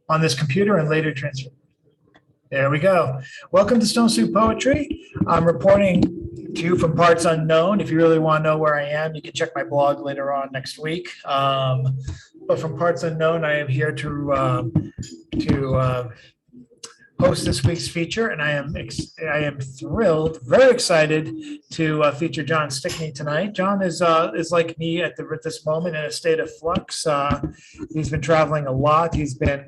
on this computer and later transfer. There we go. Welcome to Stone Soup Poetry. I'm reporting to you from parts unknown. If you really want to know where I am, you can check my blog later on next week. But from parts unknown, I am here to host this week's feature, and I am thrilled, very excited to feature John Stickney tonight. John is like me at this moment in a state of flux. He's been traveling a lot. He's been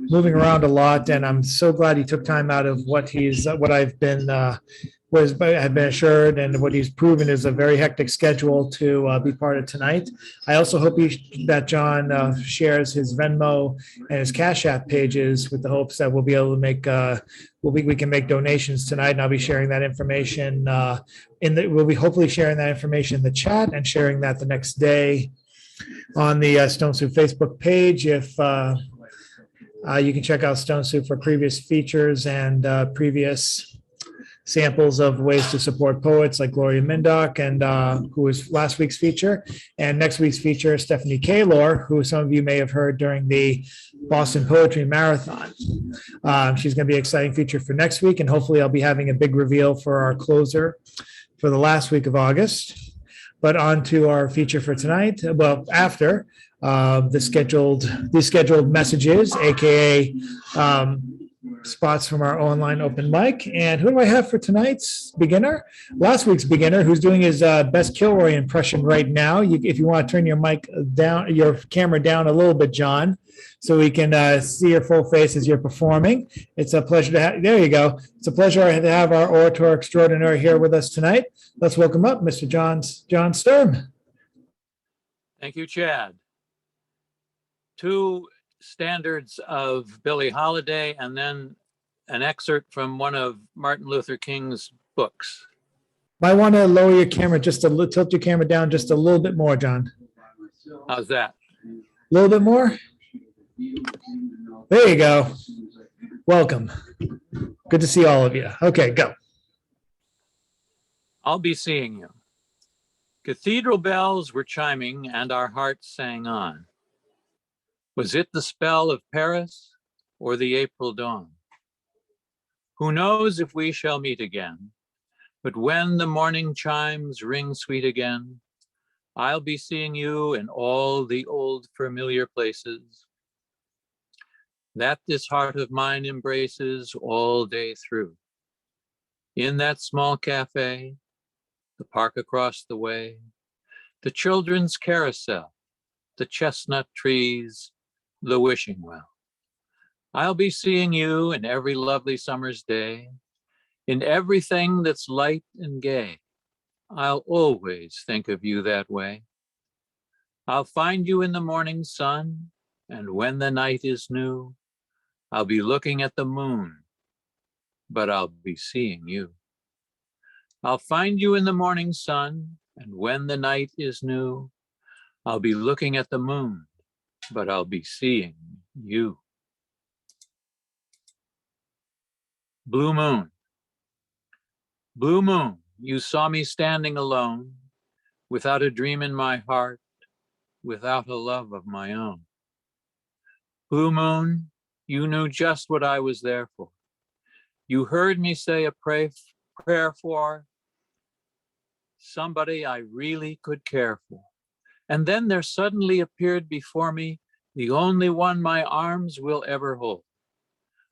moving around a lot, and I'm so glad he took time out of what I've been assured and what he's proven is a very hectic schedule to be part of tonight. I also hope that John shares his Venmo and his Cash App pages with the hopes that we'll be able to make we can make donations tonight. And I'll be sharing that information we'll be hopefully sharing that information in the chat and sharing that the next day on the Stone Soup Facebook page. If you can check out Stone Soup for previous features and previous samples of ways to support poets like Gloria Mindock, and who was last week's feature, and next week's feature, Stephanie Kaler, who some of you may have heard during the Boston Poetry Marathon. She's going to be an exciting feature for next week, and hopefully I'll be having a big reveal for our closer for the last week of August. But on to our feature for tonight. Well, after the scheduled messages, aka spots from our online open mic. And who do I have for tonight's beginner? Last week's beginner, who's doing his best Kilroy impression right now. If you want to turn your camera down a little bit, John, so we can see your full face as you're performing. It's a pleasure to have, there you go. It's a pleasure to have our orator extraordinaire here with us tonight. Let's welcome up Mr. John Sturm. Thank you, Chad. Two standards of Billie Holiday and then an excerpt from one of Martin Luther King's books. Might want to lower your camera just a little, tilt your camera down just a little bit more, John. How's that? A little bit more? There you go. Welcome. Good to see all of you. Okay, go. I'll be seeing you. Cathedral bells were chiming and our hearts sang on. Was it the spell of Paris or the April dawn? Who knows if we shall meet again, but when the morning chimes ring sweet again, I'll be seeing you in all the old familiar places that this heart of mine embraces all day through. In that small cafe, the park across the way, the children's carousel, the chestnut trees, the wishing well. I'll be seeing you in every lovely summer's day, in everything that's light and gay. I'll always think of you that way. I'll find you in the morning sun, and when the night is new, I'll be looking at the moon, but I'll be seeing you. I'll find you in the morning sun, and when the night is new, I'll be looking at the moon, but I'll be seeing you. Blue moon. Blue moon, you saw me standing alone, without a dream in my heart, without a love of my own. Blue moon, you knew just what I was there for. You heard me say a prayer for somebody I really could care for. And then there suddenly appeared before me the only one my arms will ever hold.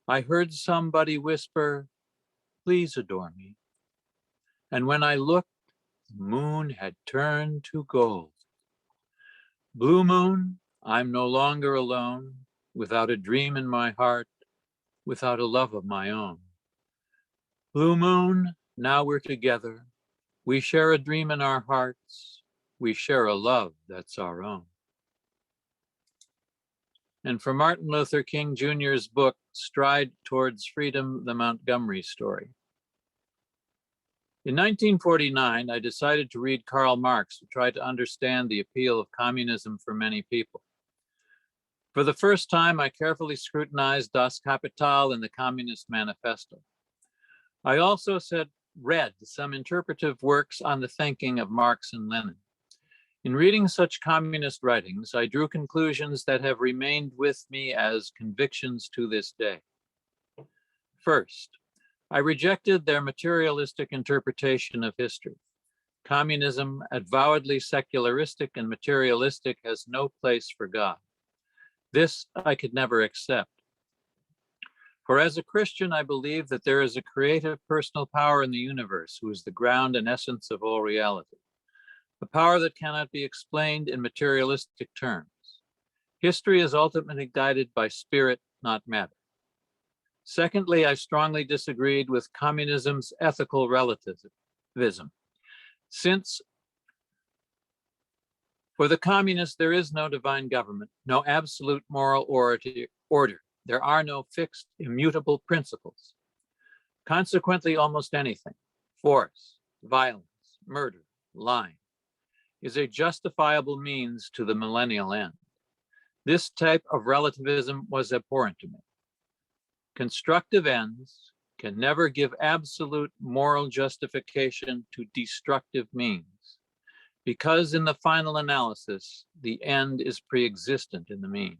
I heard somebody whisper, please adore me. And when I looked, the moon had turned to gold. Blue moon, I'm no longer alone, without a dream in my heart, without a love of my own. Blue moon, now we're together. We share a dream in our hearts. We share a love that's our own. And from Martin Luther King Jr.'s book, Stride Towards Freedom, the Montgomery Story. In 1949, I decided to read Karl Marx to try to understand the appeal of communism for many people. For the first time, I carefully scrutinized Das Kapital and the Communist Manifesto. I also read some interpretive works on the thinking of Marx and Lenin. In reading such communist writings, I drew conclusions that have remained with me as convictions to this day. First, I rejected their materialistic interpretation of history. Communism, avowedly secularistic and materialistic, has no place for God. This I could never accept. For as a Christian, I believe that there is a creative personal power in the universe who is the ground and essence of all reality, a power that cannot be explained in materialistic terms. History is ultimately guided by spirit, not matter. Secondly, I strongly disagreed with communism's ethical relativism. Since for the communists, there is no divine government, no absolute moral order. There are no fixed, immutable principles. Consequently, almost anything, force, violence, murder, lying, is a justifiable means to the millennial end. This type of relativism was abhorrent to me. Constructive ends can never give absolute moral justification to destructive means, because in the final analysis, the end is pre-existent in the means.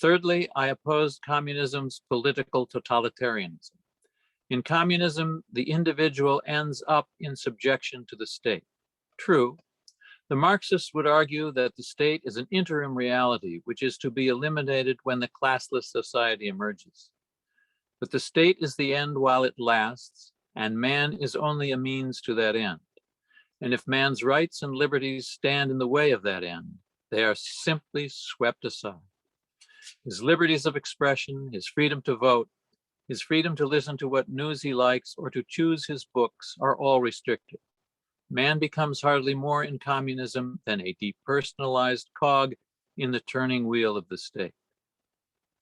Thirdly, I opposed communism's political totalitarianism. In communism, the individual ends up in subjection to the state. True, the Marxists would argue that the state is an interim reality which is to be eliminated when the classless society emerges. But the state is the end while it lasts, and man is only a means to that end. And if man's rights and liberties stand in the way of that end, they are simply swept aside. His liberties of expression, his freedom to vote, his freedom to listen to what news he likes or to choose his books are all restricted. Man becomes hardly more in communism than a depersonalized cog in the turning wheel of the state.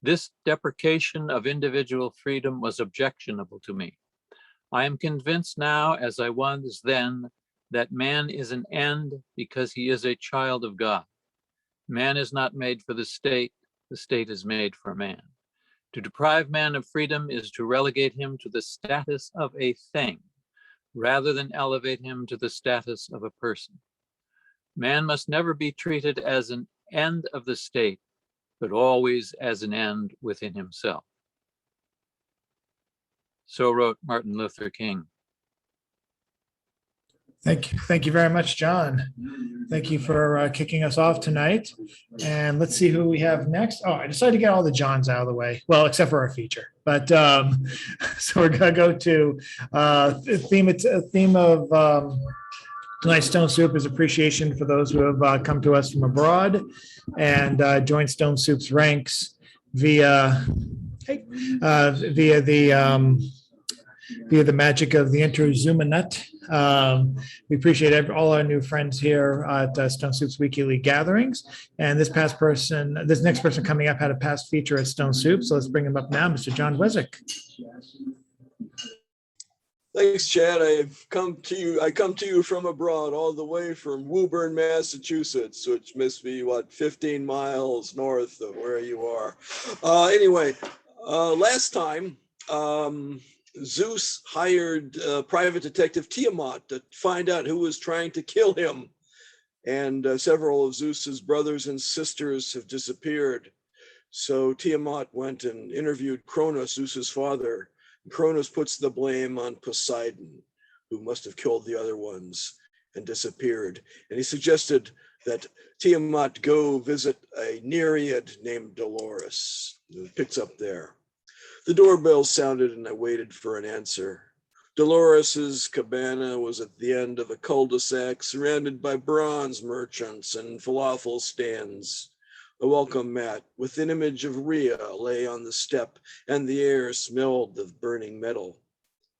This deprecation of individual freedom was objectionable to me. I am convinced now, as I was then, that man is an end because he is a child of God. Man is not made for the state is made for man. To deprive man of freedom is to relegate him to the status of a thing, rather than elevate him to the status of a person. Man must never be treated as an end of the state, but always as an end within himself. So wrote Martin Luther King. Thank you very much, John. Thank you for kicking us off tonight. And let's see who we have next. Oh, I decided to get all the Johns out of the way. Well, except for our feature. But so we're going to go to the theme of tonight's Stone Soup is appreciation for those who have come to us from abroad and joined Stone Soup's ranks via the magic of the Interzumanut. We appreciate all our new friends here at Stone Soup's weekly gatherings. And this next person coming up had a past feature at Stone Soup. So let's bring him up now, Mr. John Weswick. Thanks, Chad. I come to you from abroad, all the way from Woburn, Massachusetts, which must be 15 miles north of where you are. Anyway, last time, Zeus hired private detective Tiamat to find out who was trying to kill him. And several of Zeus's brothers and sisters have disappeared. So Tiamat went and interviewed Cronus, Zeus's father. Cronus puts the blame on Poseidon, who must have killed the other ones and disappeared. And he suggested that Tiamat go visit a Nereid named Dolores, who picks up there. The doorbell sounded and I waited for an answer. Dolores's cabana was at the end of a cul-de-sac surrounded by bronze merchants and falafel stands. A welcome mat with an image of Rhea lay on the step and the air smelled of burning metal.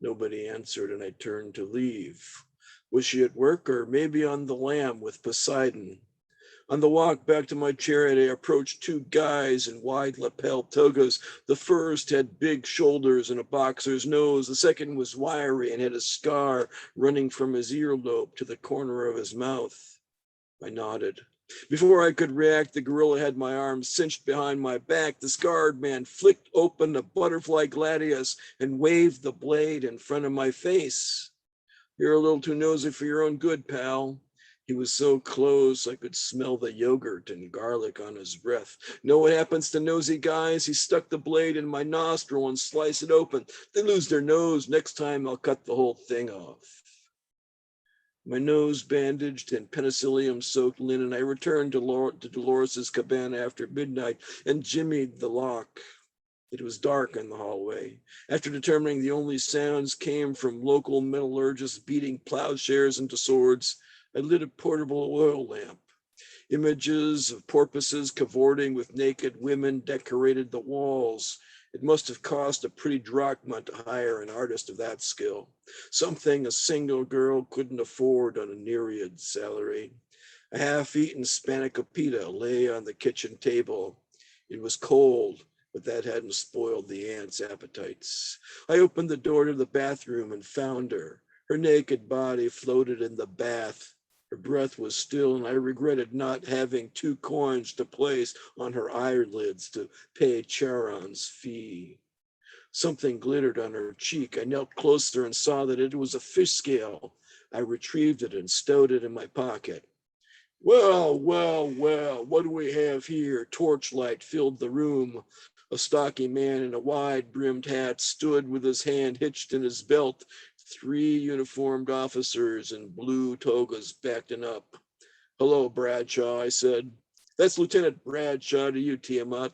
Nobody answered and I turned to leave. Was she at work or maybe on the lam with Poseidon? On the walk back to my chariot, I approached two guys in wide lapel togas. The first had big shoulders and a boxer's nose. The second was wiry and had a scar running from his earlobe to the corner of his mouth. I nodded. Before I could react, the gorilla had my arms cinched behind my back. The scarred man flicked open a butterfly gladius and waved the blade in front of my face. You're a little too nosy for your own good, pal. He was so close I could smell the yogurt and garlic on his breath. Know what happens to nosy guys? He stuck the blade in my nostril and sliced it open. They lose their nose. Next time I'll cut the whole thing off. My nose bandaged and penicillium-soaked linen, I returned to Dolores's cabana after midnight and jimmied the lock. It was dark in the hallway. After determining the only sounds came from local metallurgists beating plowshares into swords, I lit a portable oil lamp. Images of porpoises cavorting with naked women decorated the walls. It must have cost a pretty drachma to hire an artist of that skill, something a single girl couldn't afford on a Nereid salary. A half-eaten spanakopita lay on the kitchen table. It was cold, but that hadn't spoiled the ants' appetites. I opened the door to the bathroom and found her. Her naked body floated in the bath. Her breath was still, and I regretted not having 2 coins to place on her eyelids to pay Charon's fee. Something glittered on her cheek. I knelt closer and saw that it was a fish scale. I retrieved it and stowed it in my pocket. Well, what do we have here? Torchlight filled the room. A stocky man in a wide-brimmed hat stood with his hand hitched in his belt. 3 uniformed officers in blue togas backed him up. Hello, Bradshaw, I said. That's Lieutenant Bradshaw to you, Tiamat.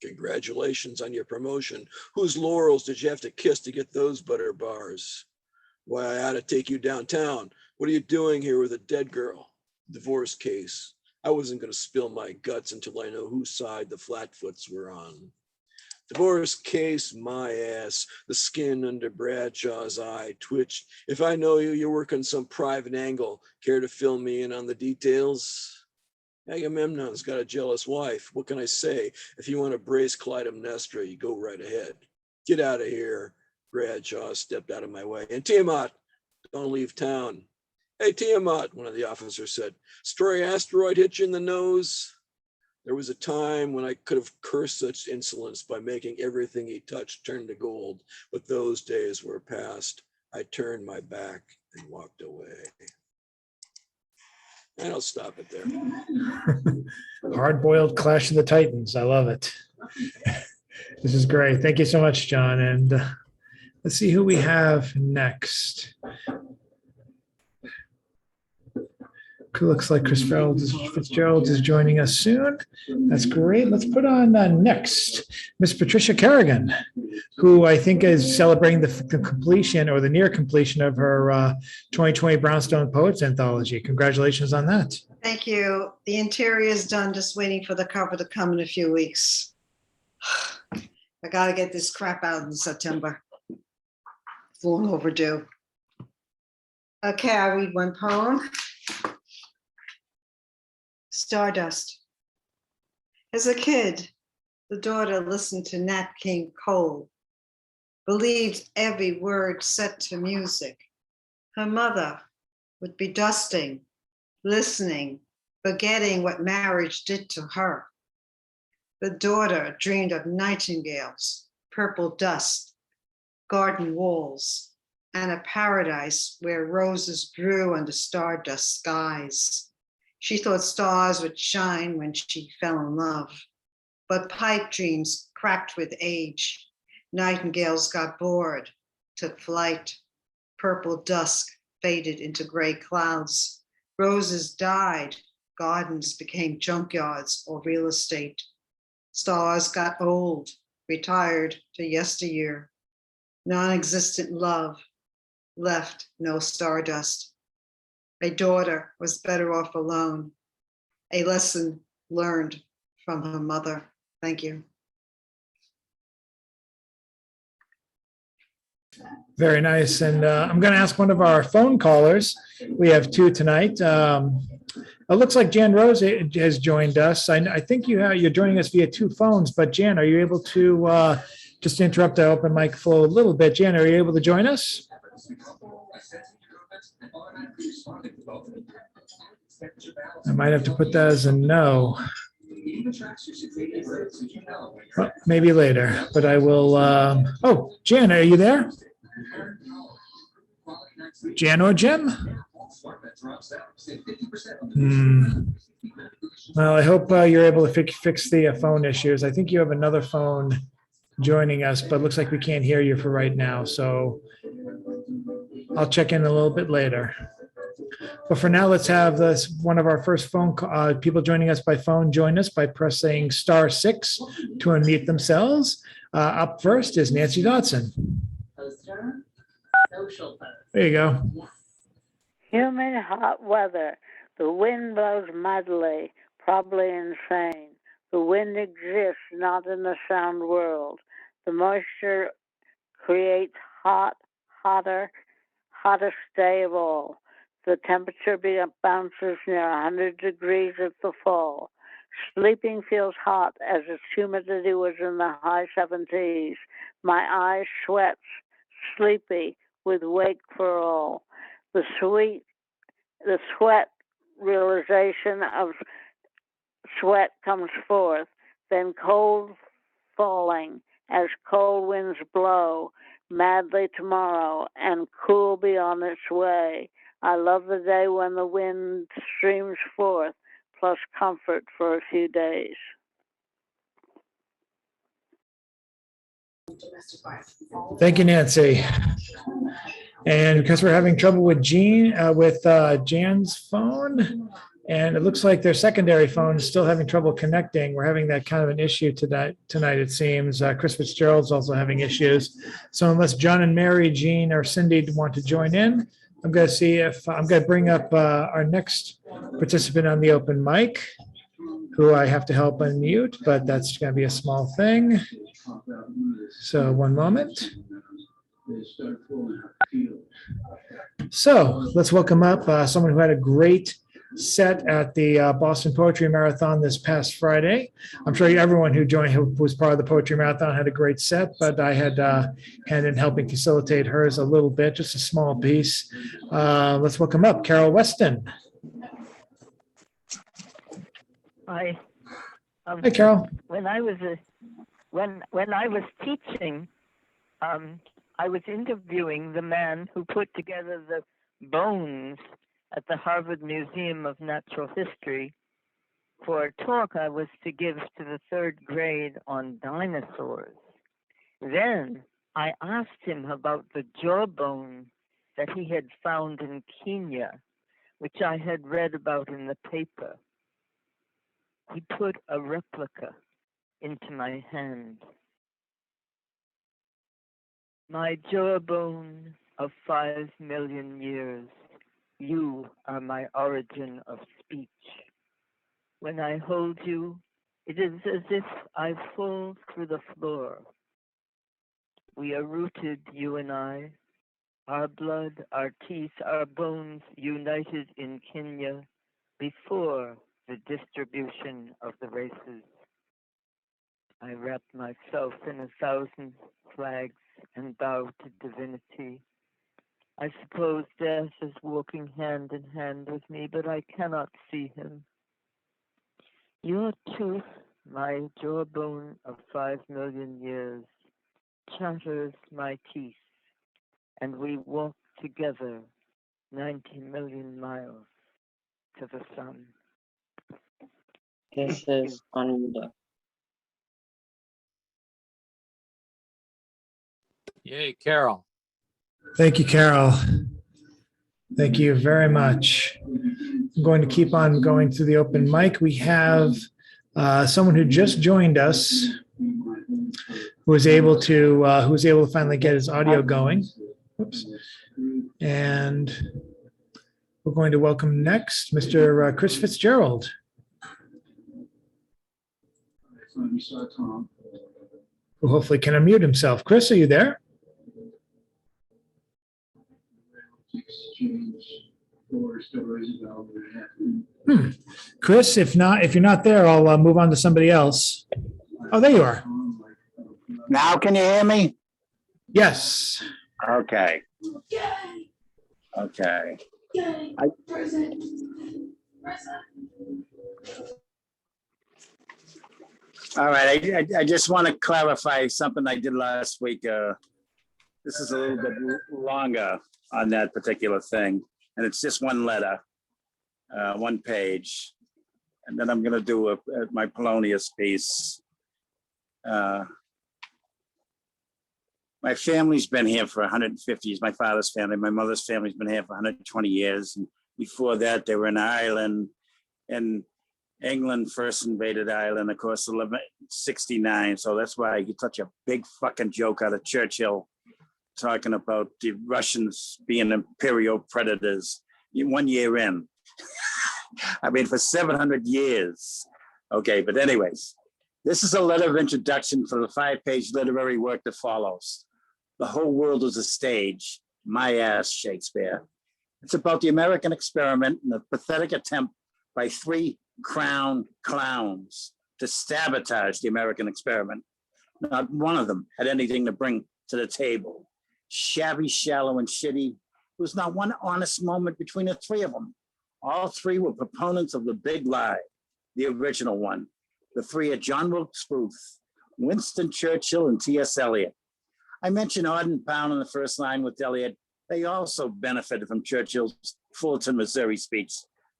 Congratulations on your promotion. Whose laurels did you have to kiss to get those butter bars? Why, I ought to take you downtown. What are you doing here with a dead girl? Divorce case. I wasn't going to spill my guts until I know whose side the Flatfoots were on. Divorce case, my ass. The skin under Bradshaw's eye twitched. If I know you, you're working some private angle. Care to fill me in on the details? Agamemnon's got a jealous wife. What can I say? If you want to brace Clytemnestra, you go right ahead. Get out of here. Bradshaw stepped out of my way. And Tiamat, don't leave town. Hey, Tiamat, one of the officers said. Stray asteroid hit you in the nose? There was a time when I could have cursed such insolence by making everything he touched turn to gold, but those days were past. I turned my back and walked away. And I'll stop it there. Hard-boiled Clash of the Titans. I love it. This is great. Thank you so much, John. And let's see who we have next. Looks like Fitzgerald is joining us soon. That's great. Let's put on next Miss Patricia Kerrigan, who I think is celebrating the completion or the near completion of her 2020 Brownstone Poets Anthology. Congratulations on that. Thank you. The interior is done, just waiting for the cover to come in a few weeks. I got to get this crap out in September. It's long overdue. Okay, I'll read one poem. Stardust. As a kid, the daughter listened to Nat King Cole, believed every word set to music. Her mother would be dusting, listening, forgetting what marriage did to her. The daughter dreamed of nightingales, purple dust, garden walls, and a paradise where roses grew under stardust skies. She thought stars would shine when she fell in love, but pipe dreams cracked with age. Nightingales got bored, took flight. Purple dusk faded into gray clouds. Roses died, gardens became junkyards or real estate. Stars got old, retired to yesteryear. Non-existent love left no stardust. A daughter was better off alone. A lesson learned from her mother. Thank you. Very nice. And I'm going to ask one of our phone callers. We have 2 tonight. It looks like Jan Rose has joined us. I think you're joining us via 2 phones, but Jan, are you able to just interrupt the open mic flow a little bit? Jan, are you able to join us? I might have to put that as a no. Well, maybe later, but I will. Oh, Jan, are you there? Jan or Jim? Well, I hope you're able to fix the phone issues. I think you have another phone joining us, but looks like we can't hear you for right now. So I'll check in a little bit later. But for now, let's have this one of our first people joining us by phone join us by pressing *6 to unmute themselves. Up first is Nancy Dodson. There you go. Humid, hot weather. The wind blows madly, probably insane. The wind exists not in the sound world. The moisture creates hottest day of all. The temperature bounces near 100 degrees at the fall. Sleeping feels hot as its humidity was in the high 70s. My eyes sweats, sleepy, with wake for all. The sweat realization of sweat comes forth, then cold falling as cold winds blow madly tomorrow and cool be on its way. I love the day when the wind streams forth, plus comfort for a few days. Thank you, Nancy. And because we're having trouble with Jan's phone, and it looks like their secondary phone is still having trouble connecting. We're having that kind of an issue tonight, it seems. Chris Fitzgerald's also having issues. So unless John and Mary, Jean, or Cindy want to join in, I'm going to see if I'm going to bring up our next participant on the open mic, who I have to help unmute, but that's going to be a small thing. So one moment. So let's welcome up someone who had a great set at the Boston Poetry Marathon this past Friday. I'm sure everyone who was part of the Poetry Marathon had a great set, but I had hand in helping facilitate hers a little bit, just a small piece. Let's welcome up Carol Weston. Hi. Hi, Carol. When I was teaching, I was interviewing the man who put together the bones at the Harvard Museum of Natural History for a talk I was to give to the 3rd grade on dinosaurs. Then I asked him about the jawbone that he had found in Kenya, which I had read about in the paper. He put a replica into my hand. My jawbone of 5 million years, you are my origin of speech. When I hold you, it is as if I fall through the floor. We are rooted, you and I, our blood, our teeth, our bones united in Kenya before the distribution of the races. I wrap myself in 1,000 flags and bow to divinity. I suppose death is walking hand in hand with me, but I cannot see him. Your tooth, my jawbone of 5 million years, chatters my teeth, and we walk together 90 million miles to the sun. This is unmuted. Yay, Carol. Thank you, Carol. Thank you very much. I'm going to keep on going through the open mic. We have someone who just joined us, who was able to finally get his audio going. Oops. And we're going to welcome next Mr. Chris Fitzgerald. Who hopefully can unmute himself. Chris, are you there? Chris, if you're not there, I'll move on to somebody else. Oh, there you are. Now can you hear me? Yes. Okay. All right, I just want to clarify something I did last week. This is a little bit longer on that particular thing. and it's just one letter, one page. And then I'm going to do my Polonius piece. My family's been here for 150 years. My father's family, my mother's family's been here for 120 years. And before that, they were in Ireland, and England first invaded Ireland, of course, 1169. So that's why I get such a big fucking joke out of Churchill talking about the Russians being imperial predators 1 year in. I mean, for 700 years. Okay, but anyways, this is a letter of introduction for the 5-page literary work that follows. The whole world is a stage. My ass, Shakespeare. It's about the American experiment and the pathetic attempt by 3 crown clowns to sabotage the American experiment. Not one of them had anything to bring to the table. Shabby, shallow, and shitty. There was not one honest moment between the 3 of them. All 3 were proponents of the big lie, the original one. The 3 are John Wilkes Booth, Winston Churchill, and T.S. Eliot. I mentioned Auden Pound in the first line with Eliot. They also benefited from Churchill's Fulton, Missouri speech,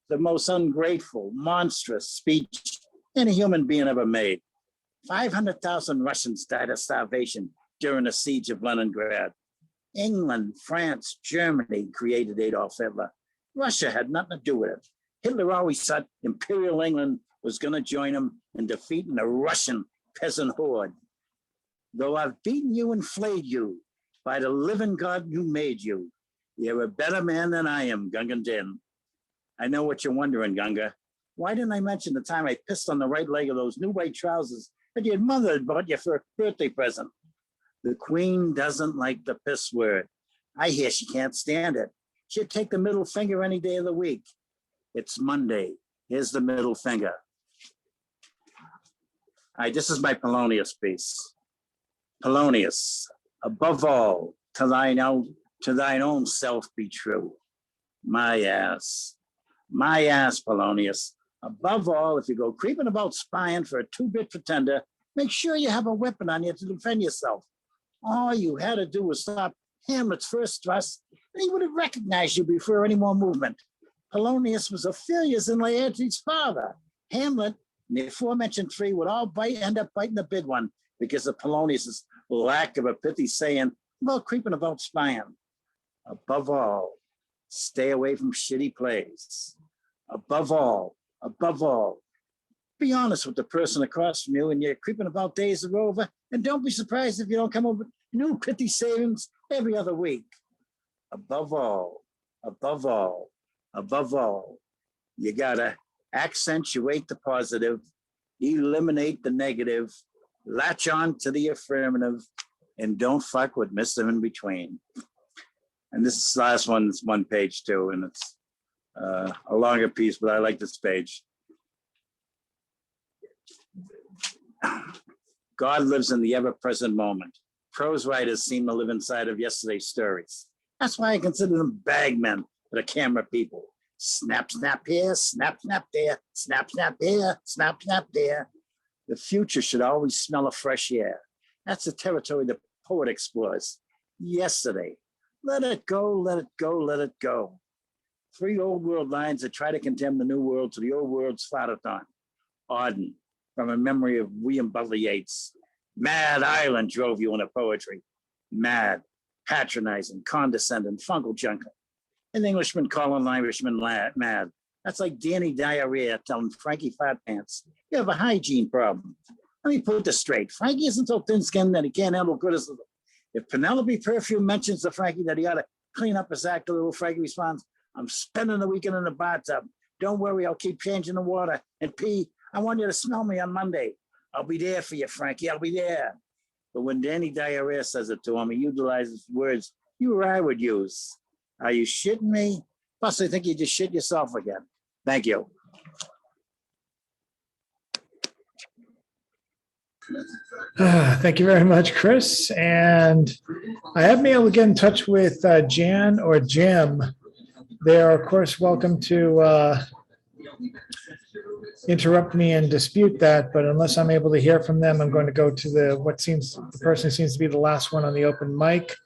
the most ungrateful, monstrous speech any human being ever made. 500,000 Russians died of starvation during the siege of Leningrad. England, France, Germany created Adolf Hitler. Russia had nothing to do with it. Hitler always thought Imperial England was going to join him in defeating the Russian peasant horde. Though I've beaten you and flayed you, by the living God who made you, you're a better man than I am, Gunga Din. I know what you're wondering, Gunga. Why didn't I mention the time I pissed on the right leg of those new white trousers that your mother had bought you for a birthday present? The Queen doesn't like the piss word. I hear she can't stand it. She'd take the middle finger any day of the week. It's Monday. Here's the middle finger. All right, this is my Polonius piece. Polonius, above all, to thine own self be true. My ass, Polonius. Above all, if you go creeping about spying for a 2-bit pretender, make sure you have a weapon on you to defend yourself. All you had to do was stop Hamlet's first thrust, and he would have recognized you before any more movement. Polonius was Ophelia's and Laertes' father. Hamlet and the aforementioned 3 would all end up biting the big one because of Polonius's lack of a pithy saying about creeping about spying. Above all, stay away from shitty plays. Above all, be honest with the person across from you, and your creeping about days are over, and don't be surprised if you don't come up with new pithy sayings every other week. Above all, you gotta accentuate the positive, eliminate the negative, latch on to the affirmative, and don't fuck with Mr. In Between. And this last one is 1 page too, and it's a longer piece, but I like this page. God lives in the ever-present moment. Prose writers seem to live inside of yesterday's stories. That's why I consider them bagmen for the camera people. Snap, snap here, snap, snap there, snap, snap here, snap, snap there. The future should always smell of fresh air. That's the territory the poet explores. Yesterday, let it go, let it go, let it go. 3 old world lines that try to condemn the new world to the old world's Flattathon. Auden, from a memory of William Butler Yeats. Mad Ireland drove you into poetry. Mad, patronizing, condescending, fungal junker. An Englishman calling an Irishman mad. That's like Danny Diarrhea telling Frankie Fat Pants, you have a hygiene problem. Let me put this straight. Frankie isn't so thin-skinned that he can't handle criticism. If Penelope Perfume mentions to Frankie that he ought to clean up his act a little, Frankie responds, I'm spending the weekend in the bathtub. Don't worry, I'll keep changing the water. And P, I want you to smell me on Monday. I'll be there for you, Frankie, I'll be there. But when Danny Diarrhea says it to him, he utilizes words you or I would use. Are you shitting me? Plus, I think you just shit yourself again. Thank you. Thank you very much, Chris. And I haven't been able to get in touch with Jan or Jim. They are, of course, welcome to interrupt me and dispute that, but unless I'm able to hear from them, I'm going to go to the person who seems to be the last one on the open mic,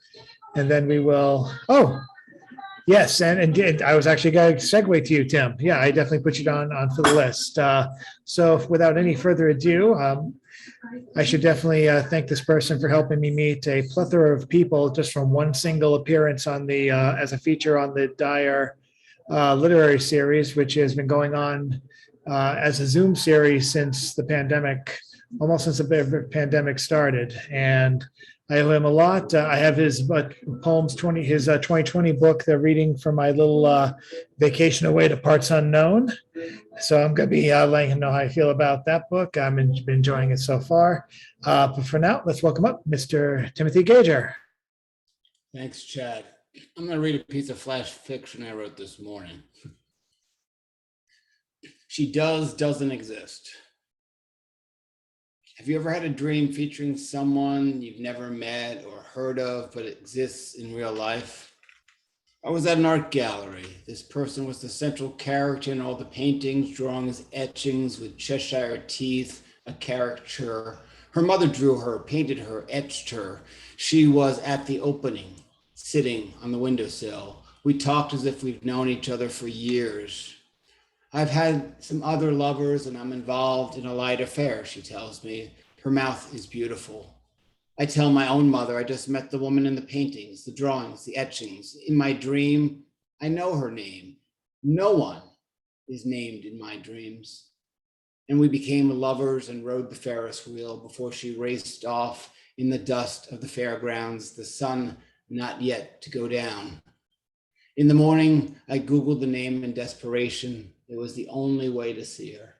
and then we will. Oh, Yes, and I was actually going to segue to you, Tim. Yeah, I definitely put you on for the list. So without any further ado, I should definitely thank this person for helping me meet a plethora of people just from one single appearance on the as a feature on the Dyer literary series, which has been going on as a Zoom series since the pandemic, almost since the pandemic started. And I owe him a lot. I have his poems 2020 book. They're reading from my little vacation away to parts unknown. So I'm going to be letting him know how I feel about that book. I've been enjoying it so far. But for now, let's welcome up Mr. Timothy Gager. Thanks, Chad. I'm going to read a piece of flash fiction I wrote this morning. She doesn't exist. Have you ever had a dream featuring someone you've never met or heard of, but exists in real life? I was at an art gallery. This person was the central character in all the paintings, drawings, etchings with Cheshire teeth, a caricature. Her mother drew her, painted her, etched her. She was at the opening, sitting on the windowsill. We talked as if we've known each other for years. I've had some other lovers and I'm involved in a light affair, she tells me. Her mouth is beautiful. I tell my own mother I just met the woman in the paintings, the drawings, the etchings. In my dream, I know her name. No one is named in my dreams. And we became lovers and rode the Ferris wheel before she raced off in the dust of the fairgrounds, the sun not yet to go down. In the morning, I Googled the name in desperation. It was the only way to see her.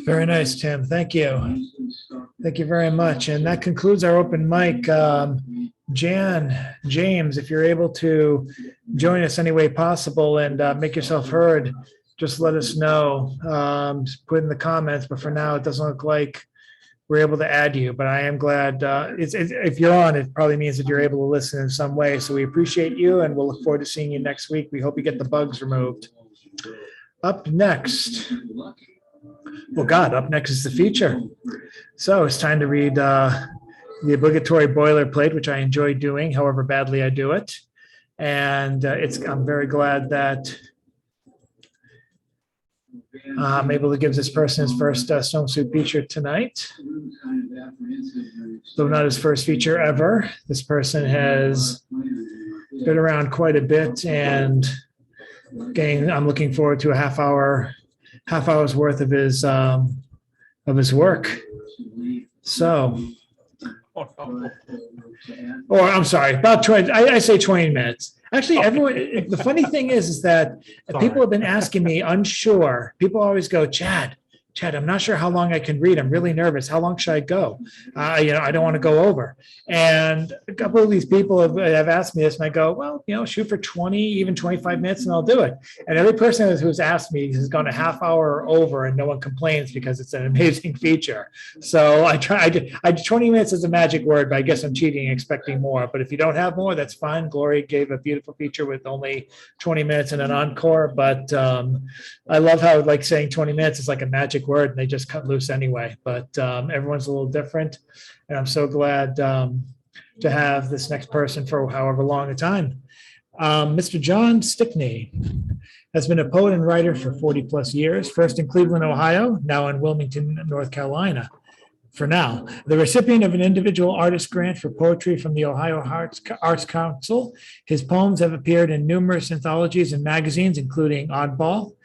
Very nice, Tim. Thank you. Thank you very much. And that concludes our open mic. James, if you're able to join us any way possible and make yourself heard, just let us know. Put in the comments, but for now, it doesn't look like we're able to add you, but I am glad if you're on, it probably means that you're able to listen in some way. So we appreciate you and we'll look forward to seeing you next week. We hope you get the bugs removed. Up next, up next is the feature. So it's time to read the obligatory boilerplate, which I enjoy doing, however badly I do it. And I'm very glad that I'm able to give this person his first snowsuit feature tonight. Though not his first feature ever. This person has been around quite a bit, and I'm looking forward to a half hour's worth of his work. So, or I'm sorry, about 20. I say 20 minutes. Actually, everyone, the funny thing is that people have been asking me, unsure. People always go, Chad, I'm not sure how long I can read. I'm really nervous. How long should I go? I don't want to go over. And a couple of these people have asked me this, and I go, well, shoot for 20, even 25 minutes, and I'll do it. And every person who's asked me has gone a half hour or over, and no one complains because it's an amazing feature. So I 20 minutes is a magic word, but I guess I'm cheating, expecting more. But if you don't have more, that's fine. Glory gave a beautiful feature with only 20 minutes and an encore. But I love how saying 20 minutes is like a magic word, and they just cut loose anyway. But everyone's a little different, and I'm so glad to have this next person for however long a time. Mr. John Stickney has been a poet and writer for 40 plus years, first in Cleveland, Ohio, now in Wilmington, North Carolina. For now, the recipient of an individual artist grant for poetry from the Ohio Arts Council, his poems have appeared in numerous anthologies and magazines, including Oddball,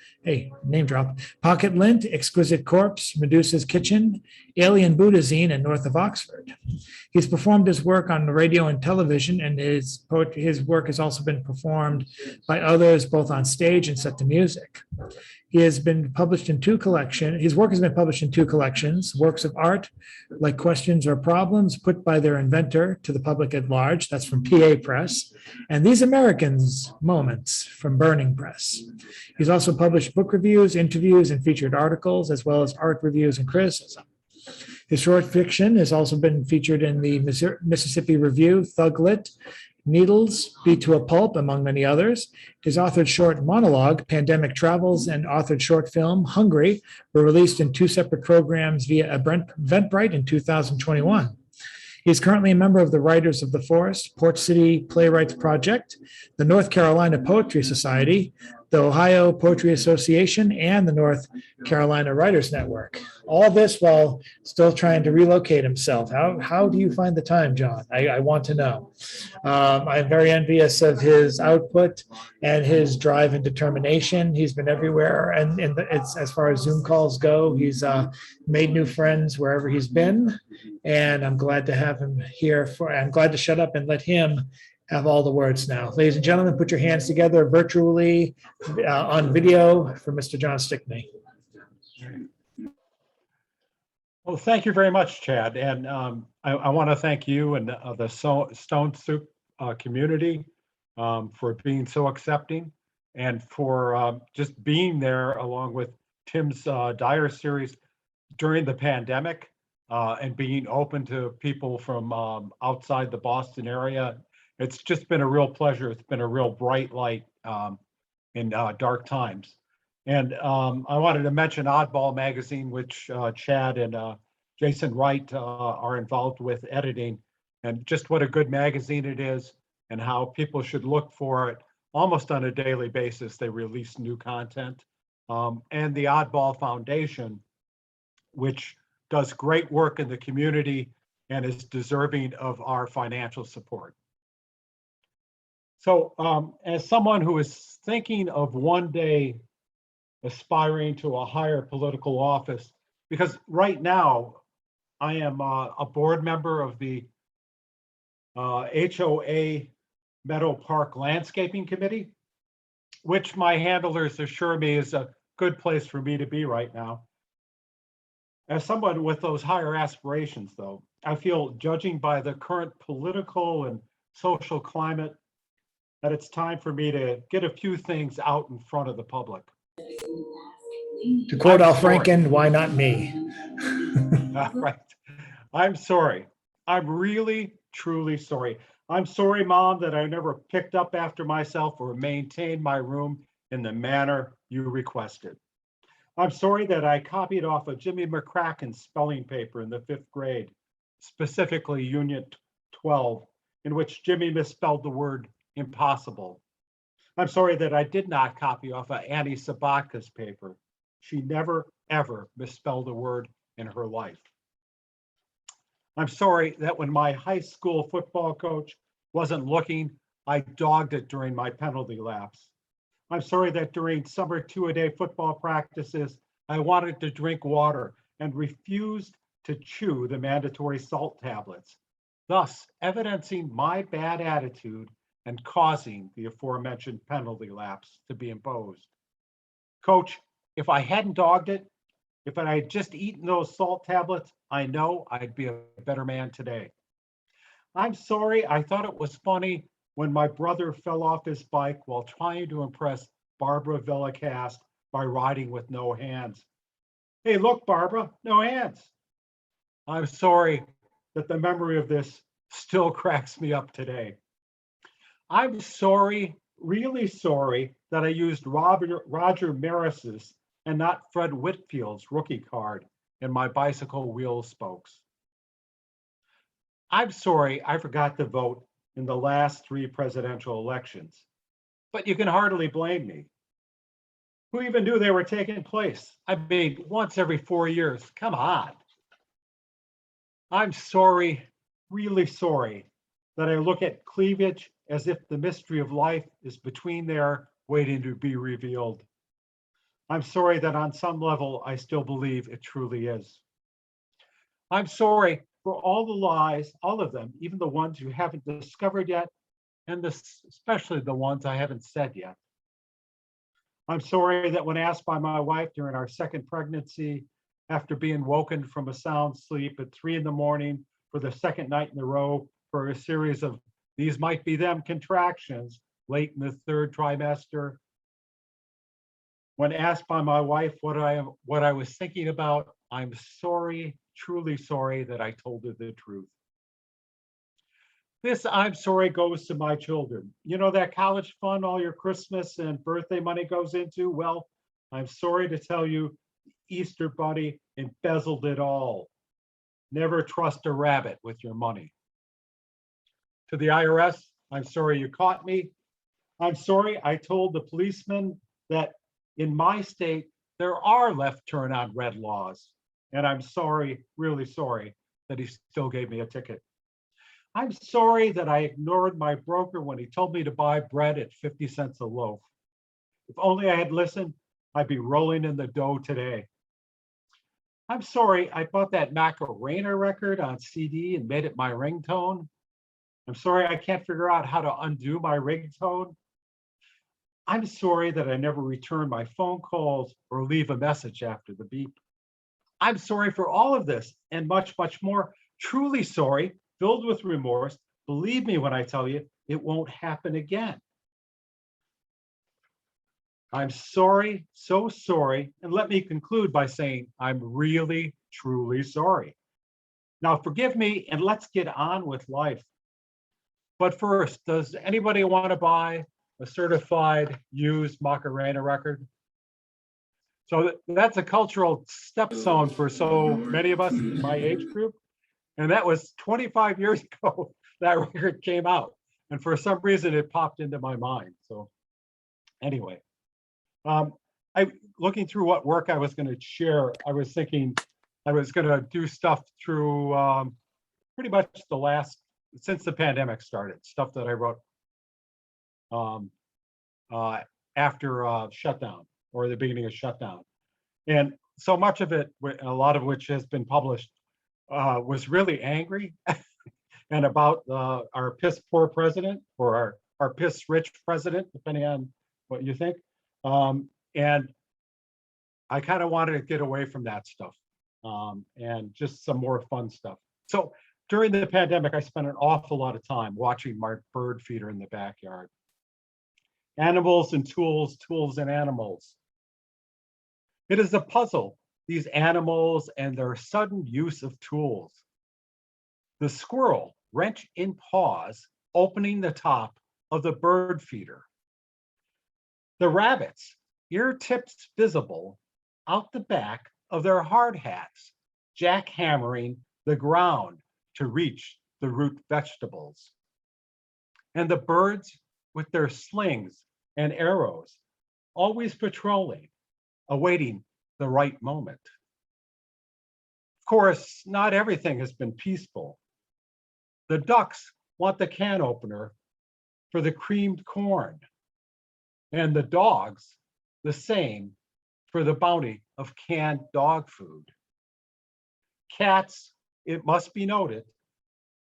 name drop, Pocket Lint, Exquisite Corpse, Medusa's Kitchen, Alien Buddha Zine, and North of Oxford. He's performed his work on radio and television, and his work has also been performed by others, both on stage and set to music. He has been published in two collections. His work has been published in two collections, works of art like Questions or Problems put by their inventor to the public at large. That's from PA Press. And These Americans Moments from Burning Press. He's also published book reviews, interviews, and featured articles, as well as art reviews and criticism. His short fiction has also been featured in the Mississippi Review, Thug Lit, Needles, Beat to a Pulp, among many others. His authored short monologue, Pandemic Travels, and authored short film, Hungry, were released in two separate programs via Eventbrite in 2021. He is currently a member of the Writers of the Forest, Port City Playwrights Project, the North Carolina Poetry Society, the Ohio Poetry Association, and the North Carolina Writers Network. All this while still trying to relocate himself. How do you find the time, John? I want to know. I'm very envious of his output and his drive and determination. He's been everywhere, and it's as far as Zoom calls go, he's made new friends wherever he's been. And I'm glad to have him here. I'm glad to shut up and let him have all the words now. Ladies and gentlemen, put your hands together virtually on video for Mr. John Stickney. Well, thank you very much, Chad. And I want to thank you and the Stone Soup community for being so accepting and for just being there along with Tim's Dyer series during the pandemic and being open to people from outside the Boston area. It's just been a real pleasure. It's been a real bright light in dark times. And I wanted to mention Oddball Magazine, which Chad and Jason Wright are involved with editing, and just what a good magazine it is and how people should look for it almost on a daily basis. They release new content. And the Oddball Foundation, which does great work in the community and is deserving of our financial support. So as someone who is thinking of one day aspiring to a higher political office, because right now I am a board member of the HOA Meadow Park Landscaping Committee, which my handlers assure me is a good place for me to be right now. As someone with those higher aspirations, though, I feel, judging by the current political and social climate, that it's time for me to get a few things out in front of the public. To quote Al Franken, why not me? Right. I'm sorry. I'm really, truly sorry. I'm sorry, Mom, that I never picked up after myself or maintained my room in the manner you requested. I'm sorry that I copied off of Jimmy McCracken's spelling paper in the 5th grade, specifically Unit 12, in which Jimmy misspelled the word impossible. I'm sorry that I did not copy off of Annie Sabatka's paper. She never, ever misspelled a word in her life. I'm sorry that when my high school football coach wasn't looking, I dogged it during my penalty laps. I'm sorry that during summer 2-a-day football practices, I wanted to drink water and refused to chew the mandatory salt tablets, thus evidencing my bad attitude and causing the aforementioned penalty laps to be imposed. Coach, if I hadn't dogged it, if I had just eaten those salt tablets, I know I'd be a better man today. I'm sorry, I thought it was funny when my brother fell off his bike while trying to impress Barbara Villacast by riding with no hands. Hey, look, Barbara, no hands. I'm sorry that the memory of this still cracks me up today. I'm sorry, really sorry, that I used Roger Maris's and not Fred Whitfield's rookie card in my bicycle wheel spokes. I'm sorry I forgot to vote in the last 3 presidential elections, but you can hardly blame me. Who even knew they were taking place? I mean, once every 4 years, come on. I'm sorry, really sorry, that I look at cleavage as if the mystery of life is between there waiting to be revealed. I'm sorry that on some level, I still believe it truly is. I'm sorry for all the lies, all of them, even the ones you haven't discovered yet, and especially the ones I haven't said yet. I'm sorry that when asked by my wife during our second pregnancy, after being woken from a sound sleep at 3 a.m. for the second night in a row for a series of these might be them contractions late in the 3rd trimester, when asked by my wife what I was thinking about, I'm sorry, truly sorry that I told her the truth. This I'm sorry goes to my children. You know that college fund all your Christmas and birthday money goes into? Well, I'm sorry to tell you, Easter Bunny embezzled it all. Never trust a rabbit with your money. To the IRS, I'm sorry you caught me. I'm sorry I told the policeman that in my state, there are left turn on red laws. And I'm sorry, really sorry, that he still gave me a ticket. I'm sorry that I ignored my broker when he told me to buy bread at 50 cents a loaf. If only I had listened, I'd be rolling in the dough today. I'm sorry I bought that Macarena record on CD and made it my ringtone. I'm sorry I can't figure out how to undo my ringtone. I'm sorry that I never return my phone calls or leave a message after the beep. I'm sorry for all of this and much, much more. Truly sorry, filled with remorse. Believe me when I tell you, it won't happen again. I'm sorry, so sorry. And let me conclude by saying I'm really, truly sorry. Now forgive me and let's get on with life. But first, does anybody want to buy a certified used Macarena record? So that's a cultural stepstone for so many of us in my age group. And that was 25 years ago that record came out. And for some reason, it popped into my mind. So anyway, looking through what work I was going to share, I was thinking I was going to do stuff through pretty much since the pandemic started, stuff that I wrote after shutdown or the beginning of shutdown. And so much of it, a lot of which has been published, was really angry and about our piss poor president or our piss rich president, depending on what you think. And I kind of wanted to get away from that stuff and just some more fun stuff. So during the pandemic, I spent an awful lot of time watching my bird feeder in the backyard. Animals and tools, tools and animals. It is a puzzle, these animals and their sudden use of tools. The squirrel, wrench in paws, opening the top of the bird feeder. The rabbits, ear tips visible out the back of their hard hats, jackhammering the ground to reach the root vegetables. And the birds with their slings and arrows, always patrolling, awaiting the right moment. Of course, not everything has been peaceful. The ducks want the can opener for the creamed corn, and the dogs the same for the bounty of canned dog food. Cats, it must be noted,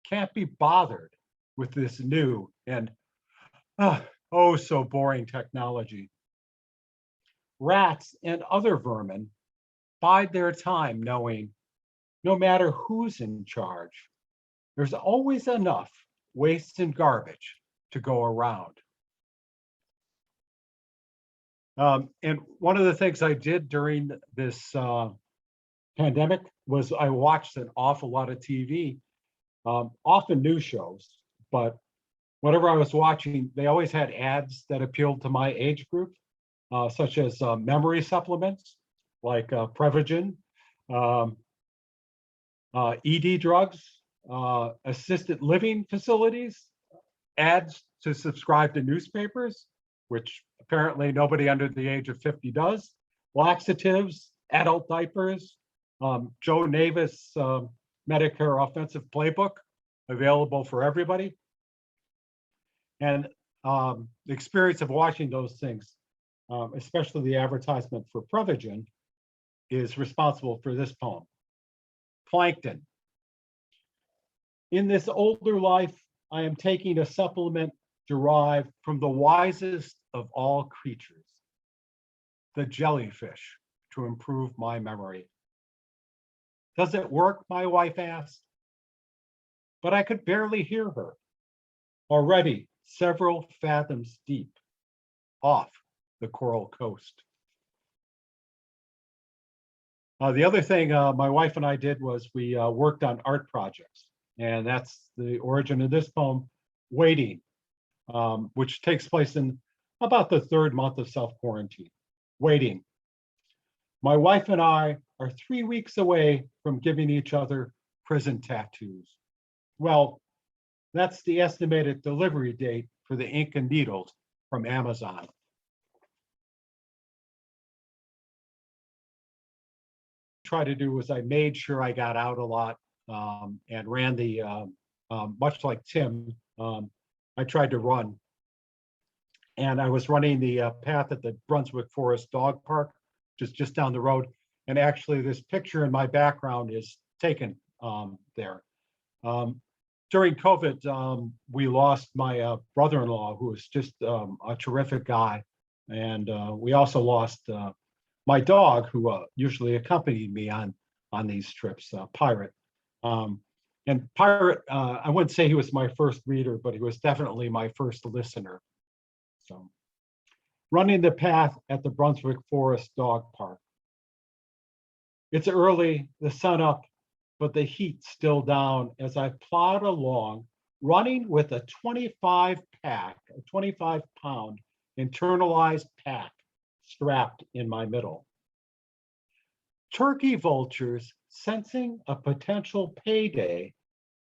can't be bothered with this new and oh so boring technology. Rats and other vermin bide their time knowing no matter who's in charge, there's always enough waste and garbage to go around. And one of the things I did during this pandemic was I watched an awful lot of TV, often news shows, but whatever I was watching, they always had ads that appealed to my age group, such as memory supplements like Prevagen, ED drugs, assisted living facilities, ads to subscribe to newspapers, which apparently nobody under the age of 50 does, laxatives, adult diapers, Joe Navis Medicare Offensive Playbook, available for everybody. And the experience of watching those things, especially the advertisement for Prevagen, is responsible for this poem. Plankton. In this older life, I am taking a supplement derived from the wisest of all creatures, the jellyfish, to improve my memory. Does it work? My wife asked, but I could barely hear her. Already several fathoms deep off the coral coast. The other thing my wife and I did was we worked on art projects. And that's the origin of this poem, Waiting, which takes place in about the third month of self-quarantine. Waiting. My wife and I are 3 weeks away from giving each other prison tattoos. Well, that's the estimated delivery date for the ink and needles from Amazon. Try to do was I made sure I got out a lot and ran the, much like Tim, I tried to run. And I was running the path at the Brunswick Forest Dog Park, just down the road. And actually this picture in my background is taken there. During COVID, we lost my brother-in-law, who was just a terrific guy. And we also lost my dog, who usually accompanied me on these trips, Pirate. And Pirate, I wouldn't say he was my first reader, but he was definitely my first listener. So, running the path at the Brunswick Forest Dog Park. It's early, the sun up, but the heat still down as I plod along, running with a 25-pound internalized pack strapped in my middle. Turkey vultures, sensing a potential payday,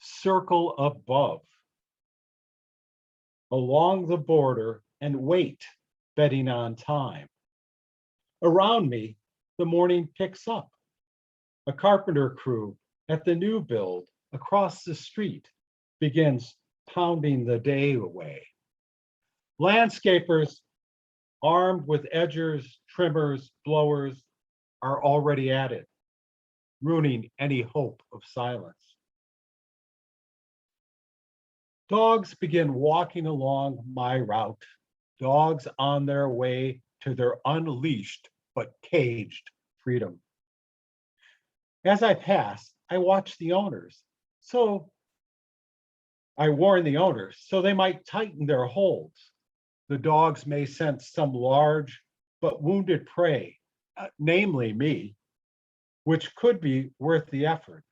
circle above, along the border, and wait, betting on time. Around me, the morning picks up. A carpenter crew at the new build across the street begins pounding the day away. Landscapers armed with edgers, trimmers, blowers are already at it, ruining any hope of silence. Dogs begin walking along my route, dogs on their way to their unleashed but caged freedom. As I pass, I watch the owners. So I warn the owners so they might tighten their holds. The dogs may sense some large but wounded prey, namely me, which could be worth the effort.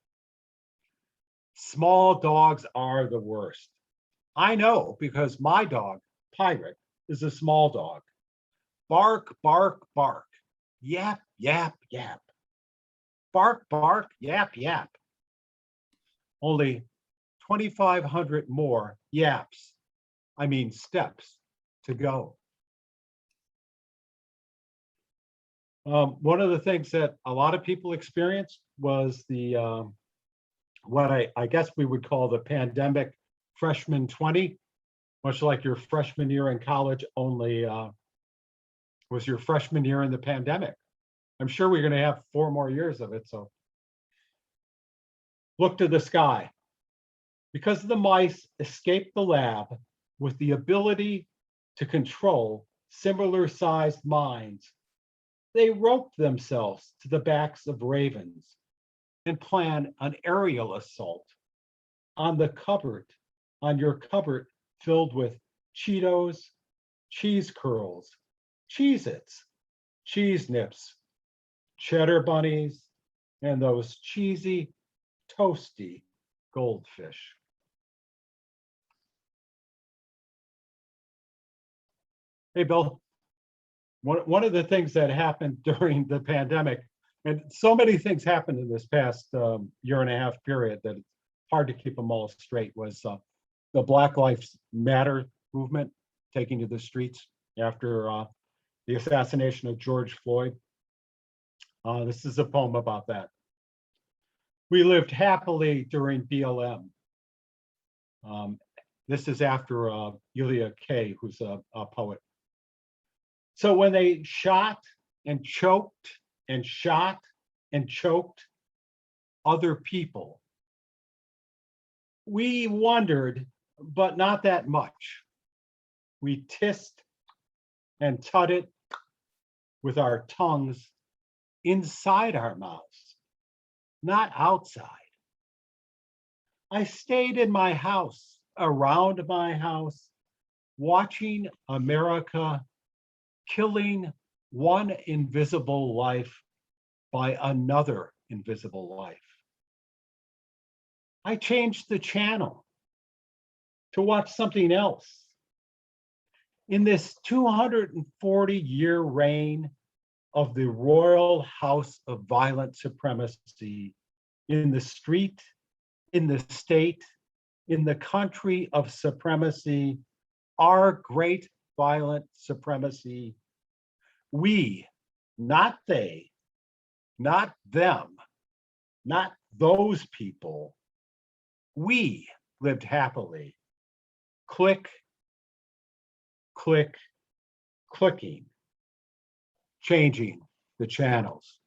Small dogs are the worst. I know because my dog, Pirate, is a small dog. Bark, bark, bark. Yap, yap, yap. Bark, bark, yap, yap. Only 2,500 more yaps, steps to go. One of the things that a lot of people experienced was the what I guess we would call the pandemic freshman 20, much like your freshman year in college, only was your freshman year in the pandemic. I'm sure we're going to have 4 more years of it. So look to the sky. Because the mice escaped the lab with the ability to control similar sized minds, they roped themselves to the backs of ravens and plan an aerial assault on your cupboard filled with Cheetos, cheese curls, Cheez-Its, cheese nips, cheddar bunnies, and those cheesy, toasty goldfish. Hey, Bill, one of the things that happened during the pandemic, and so many things happened in this past year and a half period that it's hard to keep them all straight, was the Black Lives Matter movement taking to the streets after the assassination of George Floyd. This is a poem about that. We lived happily during BLM. This is after Yulia Kay, who's a poet. So when they shot and choked and shot and choked other people, we wondered, but not that much. We tissed and tutted with our tongues inside our mouths, not outside. I stayed in my house, around my house, watching America killing one invisible life by another invisible life. I changed the channel to watch something else. In this 240-year reign of the royal house of violent supremacy in the street, in the state, in the country of supremacy, our great violent supremacy, we, not they, not them, not those people, we lived happily. Click, click, clicking, changing the channels.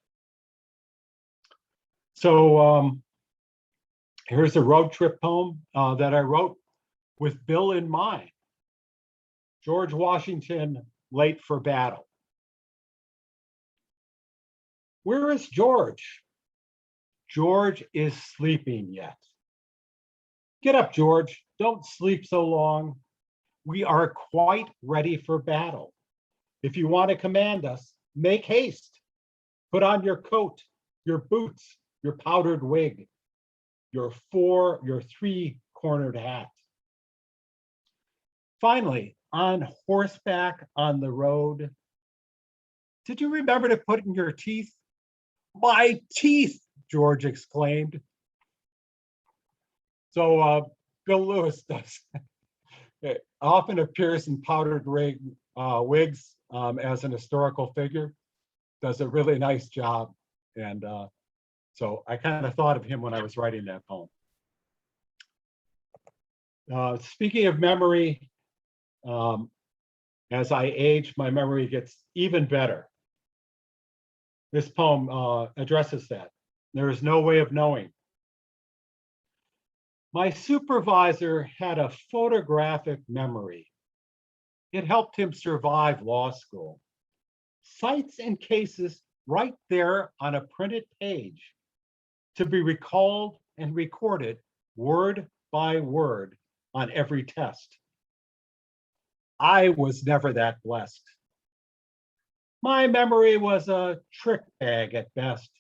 So here's a road trip poem that I wrote with Bill in mind. George Washington, late for battle. Where is George? George is sleeping yet. Get up, George. Don't sleep so long. We are quite ready for battle. If you want to command us, make haste. Put on your coat, your boots, your powdered wig, your three-cornered hat. Finally, on horseback on the road, did you remember to put in your teeth? My teeth, George exclaimed. So Bill Lewis does often appears in powdered wigs as an historical figure, does a really nice job. And so I kind of thought of him when I was writing that poem. Speaking of memory, as I age, my memory gets even better. This poem addresses that. There is no way of knowing. My supervisor had a photographic memory. It helped him survive law school. Sites and cases right there on a printed page to be recalled and recorded word by word on every test. I was never that blessed. My memory was a trick bag at best.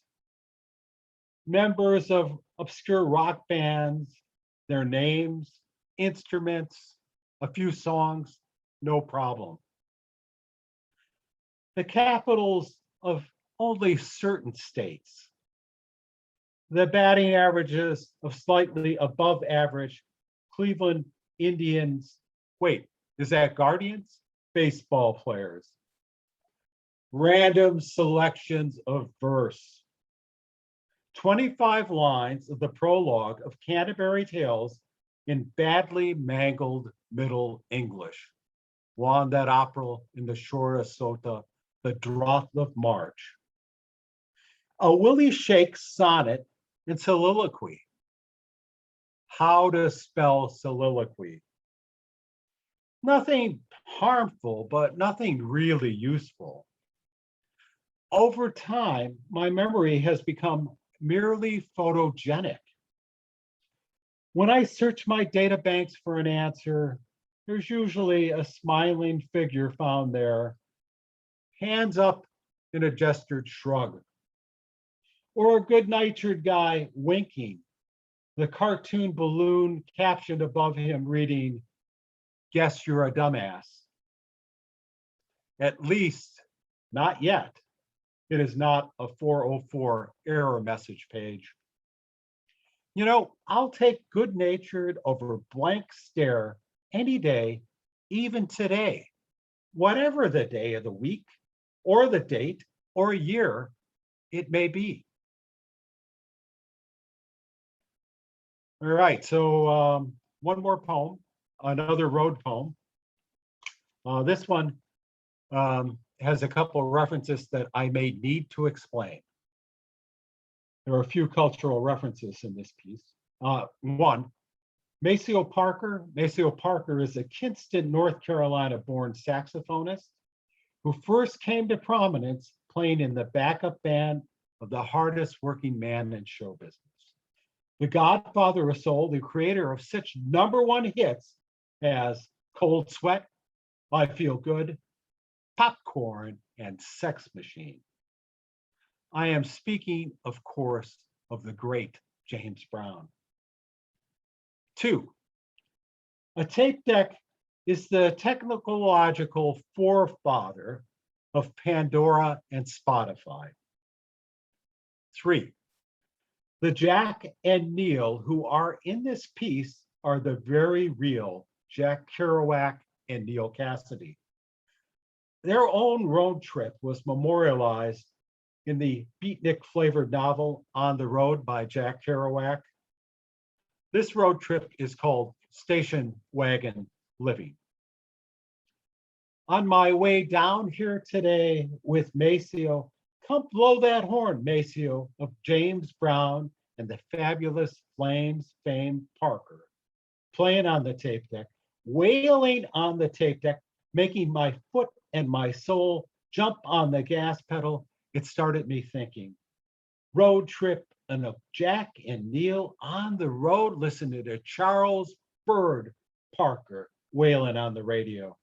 Members of obscure rock bands, their names, instruments, a few songs, no problem. The capitals of only certain states. The batting averages of slightly above average Cleveland Indians. Wait, is that Guardians? Baseball players. Random selections of verse. 25 lines of the prologue of Canterbury Tales in badly mangled Middle English. Won that opera in the Shora Sota, the drought of March. A Willie Shake sonnet in soliloquy. How to spell soliloquy. Nothing harmful, but nothing really useful. Over time, my memory has become merely photogenic. When I search my data banks for an answer, there's usually a smiling figure found there, hands up in a gestured shrug, or a good-natured guy winking, the cartoon balloon captioned above him reading, "Guess you're a dumbass." At least, not yet. It is not a 404 error message page. You know, I'll take good-natured over blank stare any day, even today, whatever the day of the week, or the date, or year it may be. All right, so one more poem, another road poem. This one has a couple of references that I may need to explain. There are a few cultural references in this piece. One, Maceo Parker. Maceo Parker is a Kinston, North Carolina-born saxophonist who first came to prominence playing in the backup band of the hardest working man in show business. The godfather of soul, the creator of such #1 hits as Cold Sweat, I Feel Good, Popcorn, and Sex Machine. I am speaking, of course, of the great James Brown. 2, a tape deck is the technological forefather of Pandora and Spotify. 3, the Jack and Neil who are in this piece are the very real Jack Kerouac and Neil Cassidy. Their own road trip was memorialized in the beatnik flavored novel On the Road by Jack Kerouac. This road trip is called Station Wagon Living. On my way down here today with Maceo, come blow that horn, Maceo, of James Brown and the fabulous Flames famed Parker, playing on the tape deck, wailing on the tape deck, making my foot and my soul jump on the gas pedal. It started me thinking, road trip and of Jack and Neil on the road, listening to Charles Bird Parker wailing on the radio.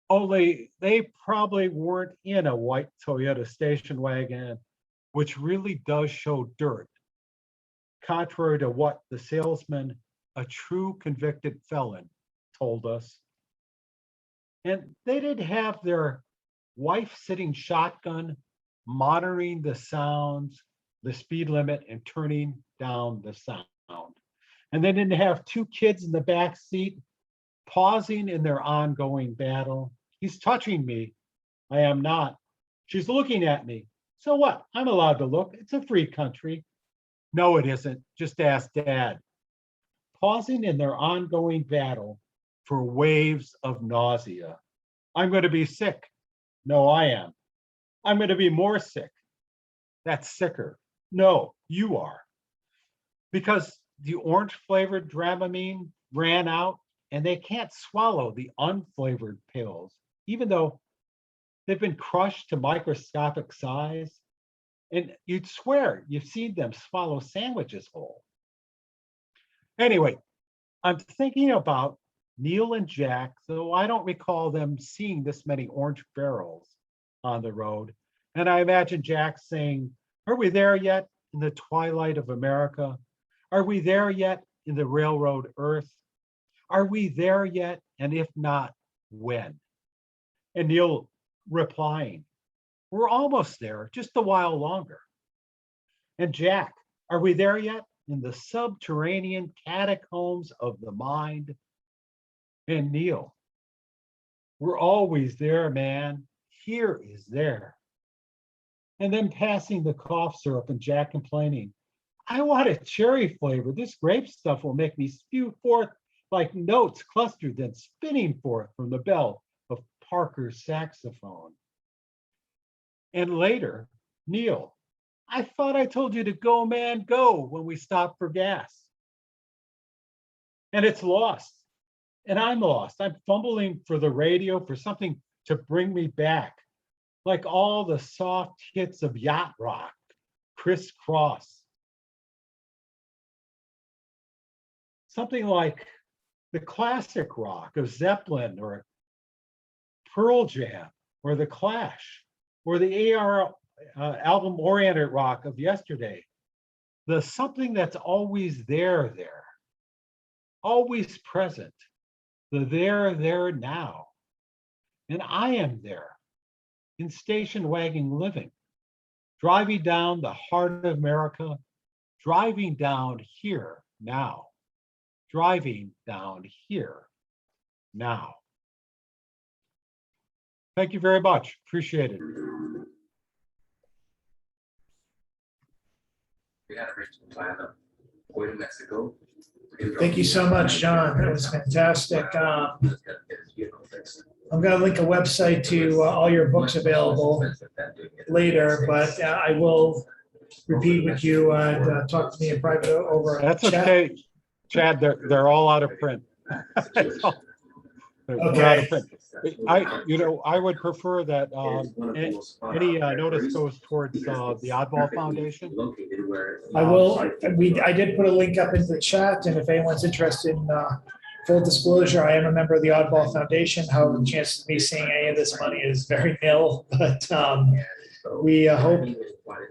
Only they probably weren't in a white Toyota station wagon, which really does show dirt, contrary to what the salesman, a true convicted felon, told us. And they didn't have their wife sitting shotgun, monitoring the sounds, the speed limit, and turning down the sound. And they didn't have 2 kids in the back seat, pausing in their ongoing battle. He's touching me. I am not. She's looking at me. So what? I'm allowed to look. It's a free country. No, it isn't. Just ask Dad. Pausing in their ongoing battle for waves of nausea. I'm going to be sick. No, I am. I'm going to be more sick. That's sicker. No, you are. Because the orange flavored Dramamine ran out and they can't swallow the unflavored pills, even though they've been crushed to microscopic size. And you'd swear you've seen them swallow sandwiches whole. Anyway, I'm thinking about Neil and Jack, though I don't recall them seeing this many orange barrels on the road. And I imagine Jack saying, are we there yet in the twilight of America? Are we there yet in the railroad earth? Are we there yet? And if not, when? And Neil replying, we're almost there, just a while longer. And Jack, are we there yet in the subterranean catacombs of the mind? And Neil, we're always there, man. Here is there. And then passing the cough syrup and Jack complaining, I want a cherry flavor. This grape stuff will make me spew forth like notes clustered then spinning forth from the bell of Parker's saxophone. And later, Neil, I thought I told you to go, man, go when we stopped for gas. And it's lost. And I'm lost. I'm fumbling for the radio, for something to bring me back. Like all the soft hits of yacht rock, crisscross. Something like the classic rock of Zeppelin or Pearl Jam or The Clash or the AR album-oriented rock of yesterday. The something that's always there, always present. The there now. And I am there in station wagon living, driving down the heart of America, driving down here now, driving down here now. Thank you very much. Appreciate it. We had a original plan of going to Mexico. Thank you so much, John. That was fantastic. I'm going to link a website to all your books available later, but I will repeat with you and talk to me in private over. That's chat. okay, Chad. They're all out of print. They're Okay. out of print. I would prefer that any notice goes towards the Oddball Foundation. I will. I did put a link up into the chat, and if anyone's interested in full disclosure, I am a member of the Oddball Foundation. However, the chances of me seeing any of this money is very nil, but we hope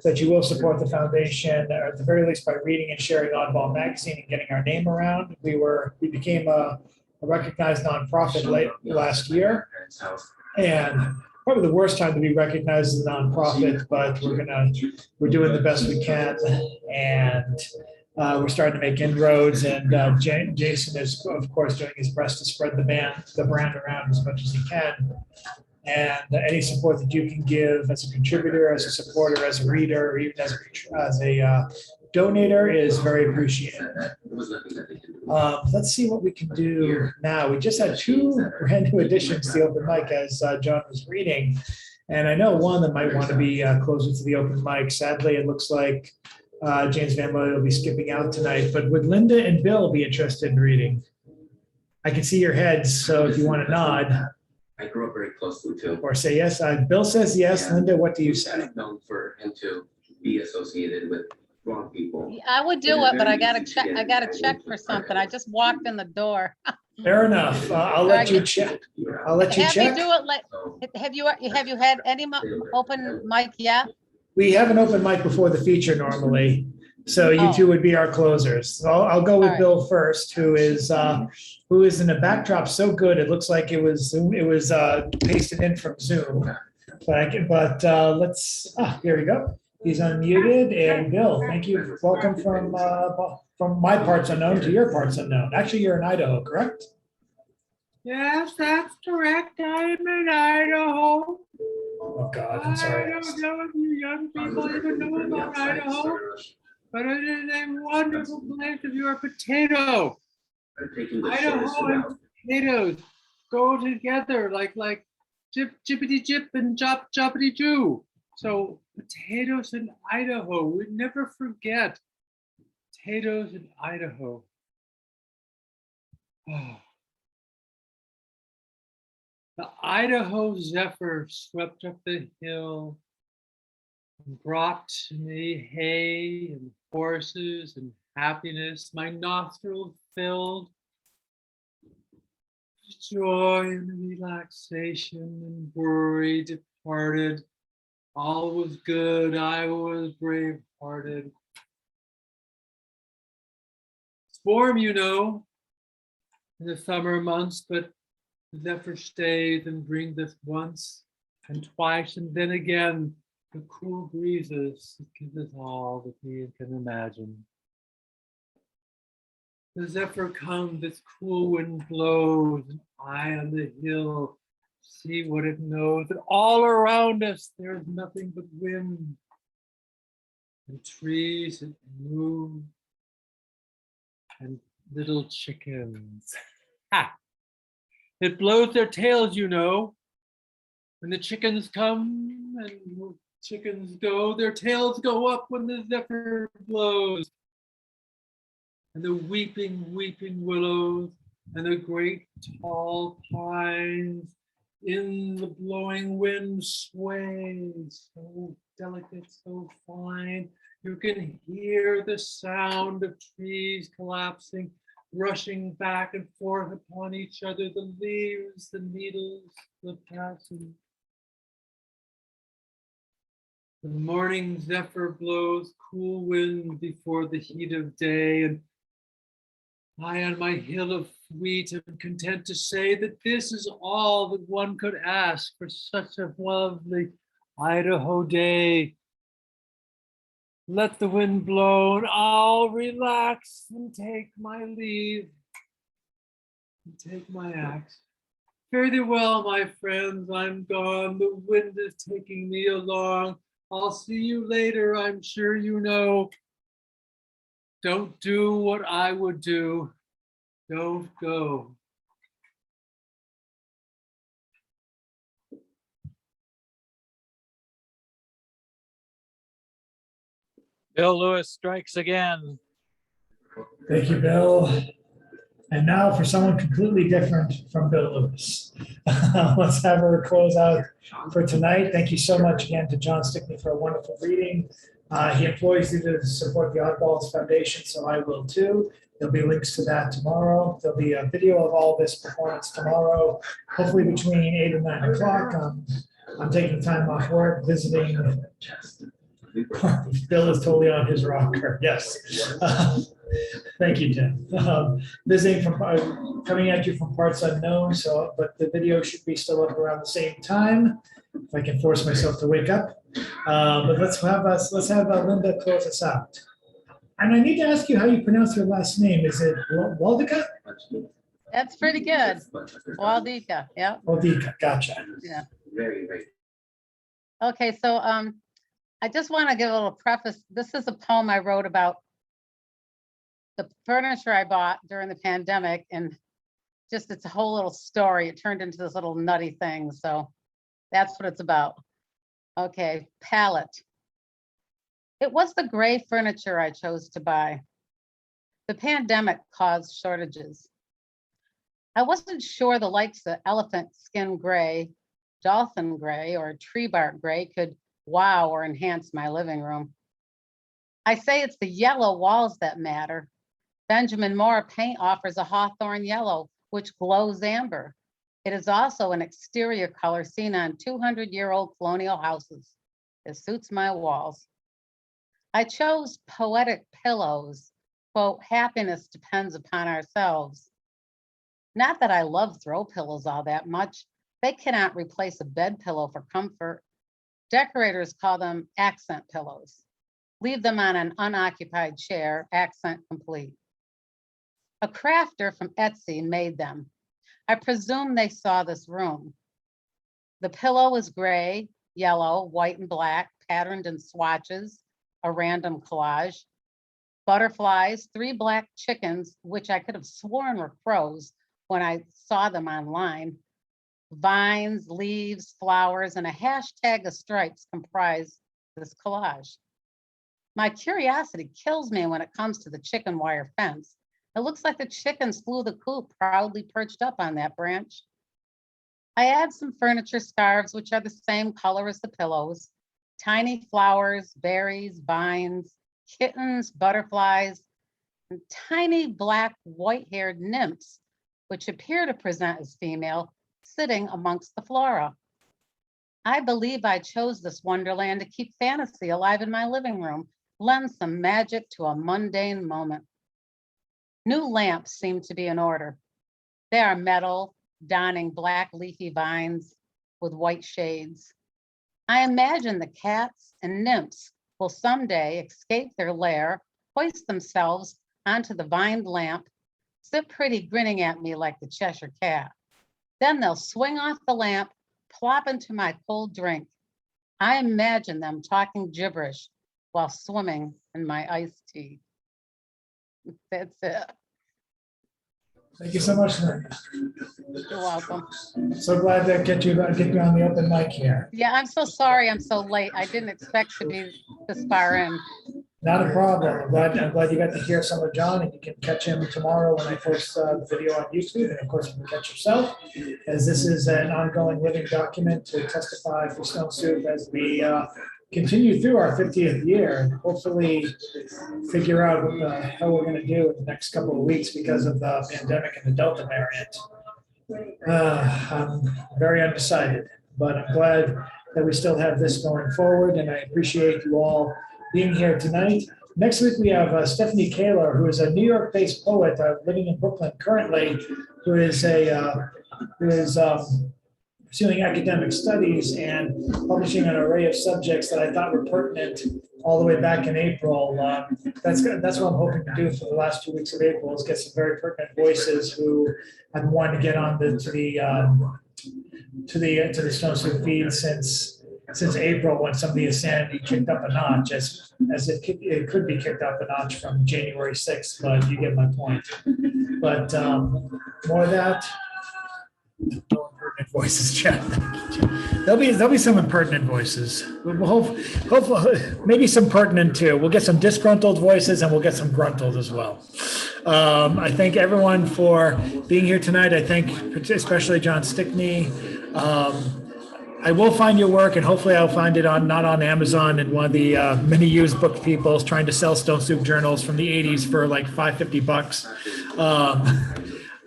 that you will support the foundation, or at the very least by reading and sharing Oddball Magazine and getting our name around. We became a recognized nonprofit last year, and probably the worst time to be recognized as a nonprofit, but we're doing the best we can, and we're starting to make inroads. And Jason is, of course, doing his best to spread the brand around as much as he can. And any support that you can give as a contributor, as a supporter, as a reader, or even as a donator is very appreciated. Let's see what we can do now. We just had 2 brand new additions to the open mic as John was reading. And I know one that might want to be closer to the open mic. Sadly, it looks like James Van Boy will be skipping out tonight, but would Linda and Bill be interested in reading? I can see your heads, so if you want to nod. I grew up very close to it too. Or say yes. Bill says yes. Yeah. Linda, what do you say? I'm known for him to be associated with wrong people. I would do it, but I gotta check. I gotta check for something. I just walked in the door. Fair enough. I'll let you check. I'll let you Have you check. do it like? Have you had any open mic yet? We have an open mic before the feature normally, so you two would be our closers. So I'll go with All right. Bill first, who is in a backdrop so good it looks like it was pasted in from Zoom. But let's. Here we go. He's unmuted, and Bill, thank you. Welcome from my parts unknown to your parts unknown. Actually, you're in Idaho, correct? Yes, that's correct. I'm in Idaho. Oh God, I'm sorry. I don't know if you young people even know about Idaho, but it is a wonderful place if you're a potato. Idaho and potatoes go together like jip jippity jip and jop joppity joo. So potatoes in Idaho, we never forget. Potatoes in Idaho. Oh. The Idaho zephyr swept up the hill and brought me hay and horses and happiness. My nostrils filled with joy and relaxation, and worry departed. All was good. I was brave-hearted. It's warm, you know, in the summer months, but the zephyr stays and brings us once and twice, and then again the cool breezes gives us all that we can imagine. The zephyr comes, its cool wind blows, and I on the hill see what it knows, that all around us there is nothing but wind and trees that move and little chickens. Ha! It blows their tails, you know. When the chickens come and chickens go, their tails go up when the zephyr blows. And the weeping, weeping willows and the great tall pines in the blowing wind sway, so delicate, so fine. You can hear the sound of trees collapsing, rushing back and forth upon each other, the leaves, the needles, the passing. The morning zephyr blows cool wind before the heat of day, and I on my hill of wheat am content to say that this is all that one could ask for such a lovely Idaho day. Let the wind blow and I'll relax and take my leave and take my axe. Fare thee well, my friends, I'm gone. The wind is taking me along. I'll see you later, I'm sure you know. Don't do what I would do. Don't go. Bill Lewis strikes again. Thank you, Bill. And now for someone completely different from Bill Lewis. Let's have her close out for tonight. Thank you so much again to John Stickney for a wonderful reading. He employs you to support the Oddballs Foundation, so I will too. There'll be links to that tomorrow. There'll be a video of all this performance tomorrow, hopefully between 8 and 9 o'clock. I'm taking time off work, visiting Bill is totally on his rocker. Yes. Thank you, Tim. Visiting from, coming at you from parts unknown. So, but the video should be still up around the same time. If I can force myself to wake up. But let's have Linda close us out. And I need to ask you how you pronounce your last name. Is it Waldica? That's pretty good. Waldika, yeah. Waldica, gotcha. Yeah. Very, very. Okay, so I just want to give a little preface. This is a poem I wrote about the furniture I bought during the pandemic, and just it's a whole little story. It turned into this little nutty thing. So that's what it's about. Okay, palette. It was the gray furniture I chose to buy. The pandemic caused shortages. I wasn't sure the likes of elephant skin gray, dolphin gray, or tree bark gray could wow or enhance my living room. I say it's the yellow walls that matter. Benjamin Moore paint offers a hawthorn yellow, which glows amber. It is also an exterior color seen on 200-year-old colonial houses. It suits my walls. I chose poetic pillows. Quote, happiness depends upon ourselves. Not that I love throw pillows all that much. They cannot replace a bed pillow for comfort. Decorators call them accent pillows. Leave them on an unoccupied chair, accent complete. A crafter from Etsy made them. I presume they saw this room. The pillow is gray, yellow, white, and black, patterned in swatches, a random collage. Butterflies, 3 black chickens, which I could have sworn were crows when I saw them online. Vines, leaves, flowers, and a hashtag of stripes comprise this collage. My curiosity kills me when it comes to the chicken wire fence. It looks like the chickens flew the coop, proudly perched up on that branch. I add some furniture scarves, which are the same color as the pillows. Tiny flowers, berries, vines, kittens, butterflies, and tiny black white-haired nymphs, which appear to present as female, sitting amongst the flora. I believe I chose this wonderland to keep fantasy alive in my living room, lend some magic to a mundane moment. New lamps seem to be in order. They are metal, donning black leafy vines with white shades. I imagine the cats and nymphs will someday escape their lair, hoist themselves onto the vined lamp, sit pretty grinning at me like the Cheshire Cat. Then they'll swing off the lamp, plop into my cold drink. I imagine them talking gibberish while swimming in my iced tea. That's it. Thank you so much, Linda. You're welcome. So glad to get you on the open mic here. Yeah, I'm so sorry I'm so late. I didn't expect to be this far in. Not a problem. I'm glad you got to hear some of John, and you can catch him tomorrow when I post the video on YouTube. And of course, you can catch yourself, as this is an ongoing living document to testify for Stone Soup as we continue through our 50th year and hopefully figure out what the hell we're going to do in the next couple of weeks because of the pandemic and the Delta variant. I'm very undecided, but I'm glad that we still have this going forward, and I appreciate you all being here tonight. Next week, we have Stephanie Kaler, who is a New York-based poet living in Brooklyn currently, who is pursuing academic studies and publishing an array of subjects that I thought were pertinent all the way back in April. That's what I'm hoping to do for the last 2 weeks of April, is get some very pertinent voices who I've wanted to get on to the Stone Soup feed since April, when some of the insanity kicked up a notch, as it could be kicked up a notch from January 6th, but you get my point. But more of that. No impertinent voices, Chad. There'll be some impertinent voices. We'll hopefully maybe some pertinent too. We'll get some disgruntled voices, and we'll get some gruntled as well. I thank everyone for being here tonight. I thank especially John Stickney. I will find your work, and hopefully I'll find it not on Amazon, and one of the many used book people is trying to sell Stone Soup journals from the 80s for like $5.50.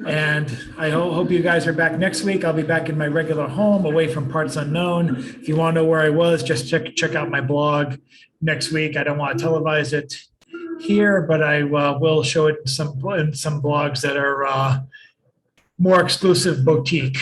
And I hope you guys are back next week. I'll be back in my regular home away from Parts Unknown. If you want to know where I was, just check out my blog next week. I don't want to televise it here, but I will show it in some blogs that are more exclusive boutique.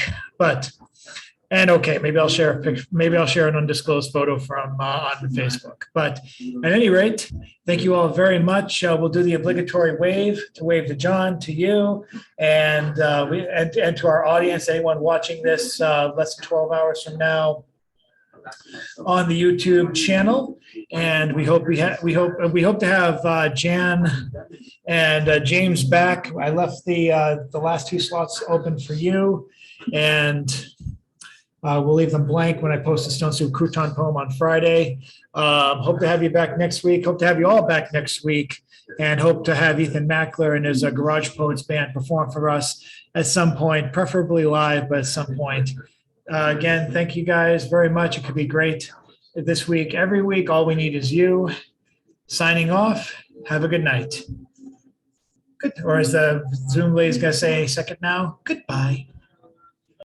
And okay, maybe I'll share a picture, maybe I'll share an undisclosed photo from on Facebook. But at any rate, thank you all very much. We'll do the obligatory wave to John, to you, and to our audience, anyone watching this less than 12 hours from now on the YouTube channel. And we hope to have Jan and James back. I left the last 2 slots open for you, and we'll leave them blank when I post the Stone Soup Crouton poem on Friday. Hope to have you back next week. Hope to have you all back next week, and hope to have Ethan Mackler and his Garage Poets band perform for us at some point, preferably live, but at some point. Again, thank you guys very much. It could be great this week. Every week, all we need is you. Signing off. Have a good night. Good. Or as the Zoom lady's going to say, second now, goodbye.